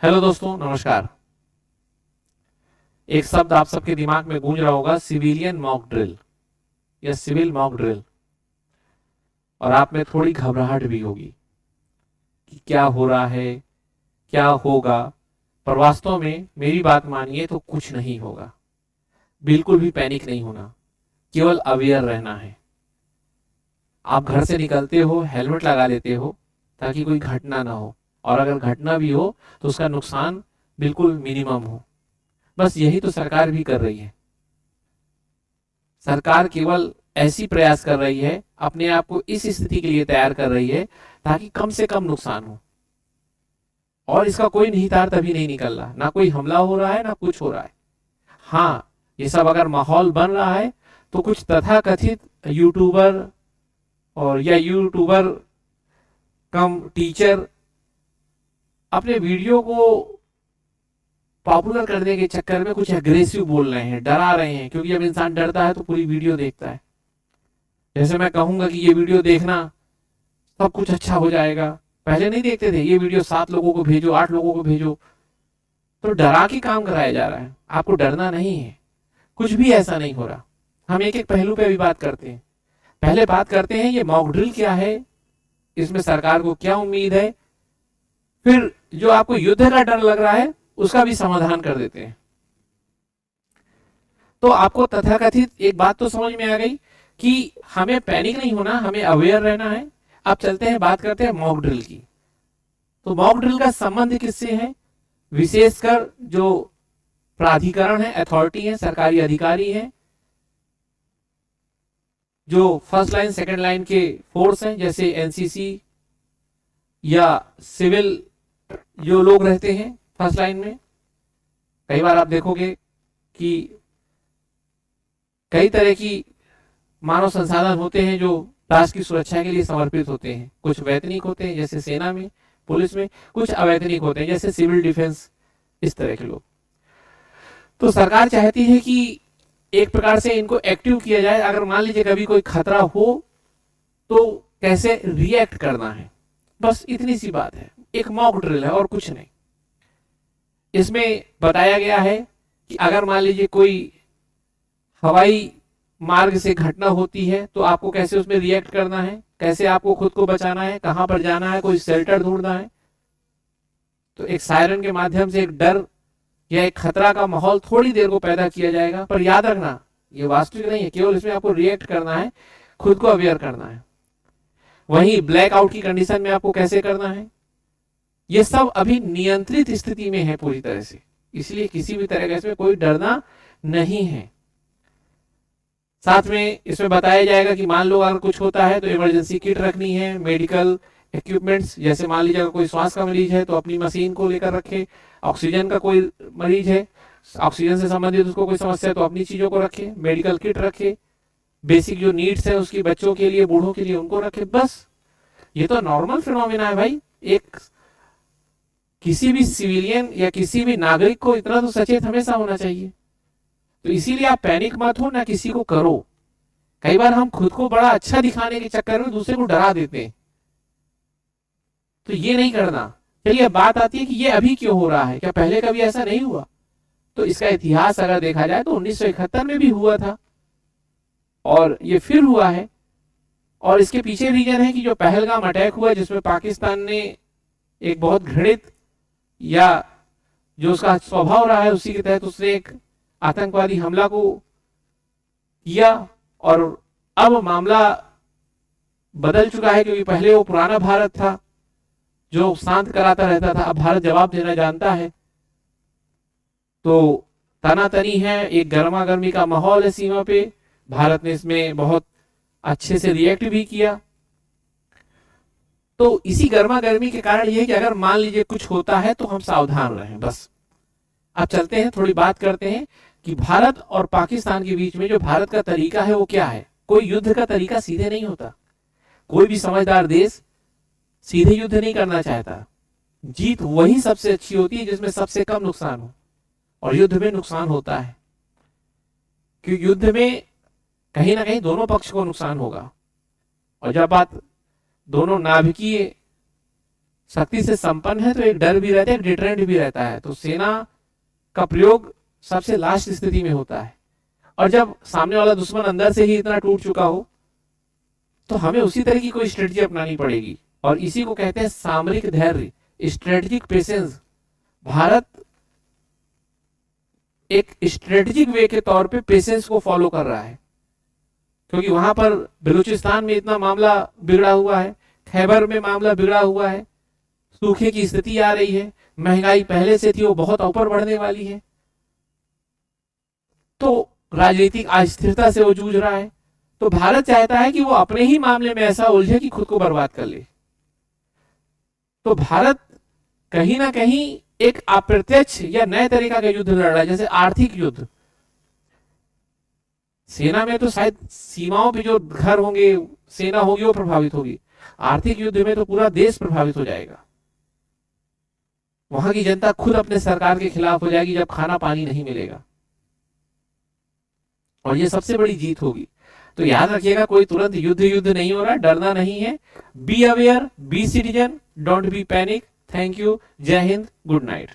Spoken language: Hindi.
हेलो दोस्तों, नमस्कार। एक शब्द आप सबके दिमाग में गूंज रहा होगा, सिविलियन मॉक ड्रिल या सिविल मॉक ड्रिल। और आप में थोड़ी घबराहट भी होगी कि क्या हो रहा है, क्या होगा। पर वास्तव में मेरी बात मानिए तो कुछ नहीं होगा। बिल्कुल भी पैनिक नहीं होना, केवल अवेयर रहना है। आप घर से निकलते हो, हेलमेट लगा लेते हो ताकि कोई घटना ना हो, और अगर घटना भी हो तो उसका नुकसान बिल्कुल मिनिमम हो। बस यही तो सरकार भी कर रही है। सरकार केवल ऐसी प्रयास कर रही है, अपने आप को इस स्थिति के लिए तैयार कर रही है ताकि कम से कम नुकसान हो। और इसका कोई निहितार्थ अभी नहीं निकल रहा, ना कोई हमला हो रहा है ना कुछ हो रहा है। हाँ, ये सब अगर माहौल बन रहा है तो कुछ तथाकथित यूट्यूबर और या यूट्यूबर कम टीचर अपने वीडियो को पॉपुलर करने के चक्कर में कुछ एग्रेसिव बोल रहे हैं, डरा रहे हैं। क्योंकि जब इंसान डरता है तो पूरी वीडियो देखता है। जैसे मैं कहूंगा कि ये वीडियो देखना, सब कुछ अच्छा हो जाएगा। पहले नहीं देखते थे, ये वीडियो 7 लोगों को भेजो, 8 लोगों को भेजो। तो डरा के काम कराया जा रहा है। आपको डरना नहीं है, कुछ भी ऐसा नहीं हो रहा। हम एक एक पहलू पे भी बात करते हैं। पहले बात करते हैं ये मॉक ड्रिल क्या है, इसमें सरकार को क्या उम्मीद है, फिर जो आपको युद्ध का डर लग रहा है उसका भी समाधान कर देते हैं। तो आपको तथाकथित एक बात तो समझ में आ गई कि हमें पैनिक नहीं होना, हमें अवेयर रहना है। अब चलते हैं, बात करते हैं मॉक ड्रिल की। तो मॉक ड्रिल का संबंध किससे है? विशेषकर जो प्राधिकरण है, अथॉरिटी है, सरकारी अधिकारी है, जो फर्स्ट लाइन सेकंड लाइन के फोर्स हैं, जैसे एनसीसी या सिविल जो लोग रहते हैं फर्स्ट लाइन में। कई बार आप देखोगे कि कई तरह की मानव संसाधन होते हैं जो राष्ट्र की सुरक्षा के लिए समर्पित होते हैं। कुछ वैतनिक होते हैं जैसे सेना में, पुलिस में, कुछ अवैतनिक होते हैं जैसे सिविल डिफेंस, इस तरह के लोग। तो सरकार चाहती है कि एक प्रकार से इनको एक्टिव किया जाए। अगर मान लीजिए कभी कोई खतरा हो तो कैसे रिएक्ट करना है, बस इतनी सी बात है। एक मॉक ड्रिल है और कुछ नहीं। इसमें बताया गया है कि अगर मान लीजिए कोई हवाई मार्ग से घटना होती है तो आपको कैसे उसमें रिएक्ट करना है, कैसे आपको खुद को बचाना है, कहां पर जाना है, कोई शेल्टर ढूंढना है। तो एक सायरन के माध्यम से एक डर या एक खतरा का माहौल थोड़ी देर को पैदा किया जाएगा। पर याद रखना, ये वास्तविक नहीं है, केवल इसमें आपको रिएक्ट करना है, खुद को अवेयर करना है। वहीं ब्लैकआउट की कंडीशन में आपको कैसे करना है, ये सब अभी नियंत्रित स्थिति में है पूरी तरह से। इसलिए किसी भी तरह का इसमें कोई डरना नहीं है। साथ में इसमें बताया जाएगा कि मान लो अगर कुछ होता है तो इमरजेंसी किट रखनी है, मेडिकल इक्विपमेंट्स, जैसे मान लीजिए अगर कोई श्वास का मरीज है तो अपनी मशीन को लेकर रखे। ऑक्सीजन का कोई मरीज है, ऑक्सीजन से संबंधित उसको कोई समस्या है तो अपनी चीजों को रखे, मेडिकल किट रखे। बेसिक जो नीड्स है उसकी, बच्चों के लिए, बूढ़ों के लिए, उनको रखे। बस ये तो नॉर्मल फिनोमिना है भाई। एक किसी भी सिविलियन या किसी भी नागरिक को इतना तो सचेत हमेशा होना चाहिए। तो इसीलिए आप पैनिक मत हो, ना किसी को करो। कई बार हम खुद को बड़ा अच्छा दिखाने के चक्कर में दूसरे को डरा देते हैं, तो ये नहीं करना। चलिए अब बात आती है कि ये अभी क्यों हो रहा है, क्या पहले कभी ऐसा नहीं हुआ? तो इसका इतिहास अगर देखा जाए तो 1971 में भी हुआ था और ये फिर हुआ है। और इसके पीछे रीजन है कि जो पहलगाम अटैक हुआ, जिसमें पाकिस्तान ने एक बहुत घृणित या जो उसका स्वभाव रहा है उसी के तहत उसने एक आतंकवादी हमला को किया। और अब मामला बदल चुका है, क्योंकि पहले वो पुराना भारत था जो शांत कराता रहता था, अब भारत जवाब देना जानता है। तो तनातनी है, एक गर्मा गर्मी का माहौल है सीमा पे। भारत ने इसमें बहुत अच्छे से रिएक्ट भी किया। तो इसी गर्मा गर्मी के कारण ये कि अगर मान लीजिए कुछ होता है तो हम सावधान रहें, बस। अब चलते हैं, थोड़ी बात करते हैं कि भारत और पाकिस्तान के बीच में जो भारत का तरीका है वो क्या है। कोई युद्ध का तरीका सीधे नहीं होता। कोई भी समझदार देश सीधे युद्ध नहीं करना चाहता। जीत वही सबसे अच्छी होती है जिसमें सबसे कम नुकसान हो, और युद्ध में नुकसान होता है, क्योंकि युद्ध में कहीं ना कहीं दोनों पक्ष को नुकसान होगा। और जब बात दोनों नाभिकीय शक्ति से संपन्न है तो एक डर भी रहता है, एक डिटरेंट भी रहता है। तो सेना का प्रयोग सबसे लास्ट स्थिति में होता है। और जब सामने वाला दुश्मन अंदर से ही इतना टूट चुका हो तो हमें उसी तरह की कोई स्ट्रेटजी अपनानी पड़ेगी, और इसी को कहते हैं सामरिक धैर्य, स्ट्रेटेजिक पेशेंस। भारत एक स्ट्रेटेजिक वे के तौर पे पेशेंस को फॉलो कर रहा है, क्योंकि वहां पर बलूचिस्तान में इतना मामला बिगड़ा हुआ है, खैबर में मामला बिगड़ा हुआ है, सूखे की स्थिति आ रही है, महंगाई पहले से थी वो बहुत ऊपर बढ़ने वाली है, तो राजनीतिक अस्थिरता से वो जूझ रहा है। तो भारत चाहता है कि वो अपने ही मामले में ऐसा उलझे कि खुद को बर्बाद कर ले। तो भारत कहीं ना कहीं एक अप्रत्यक्ष या नए तरीका का युद्ध लड़ रहा है, जैसे आर्थिक युद्ध। सेना में तो शायद सीमाओं पे जो घर होंगे, सेना होगी, वो प्रभावित होगी। आर्थिक युद्ध में तो पूरा देश प्रभावित हो जाएगा। वहां की जनता खुद अपने सरकार के खिलाफ हो जाएगी जब खाना पानी नहीं मिलेगा, और ये सबसे बड़ी जीत होगी। तो याद रखिएगा, कोई तुरंत युद्ध नहीं हो रहा, डरना नहीं है। Be aware, B citizen, don't be panic. Thank you, जय हिंद, गुड नाइट।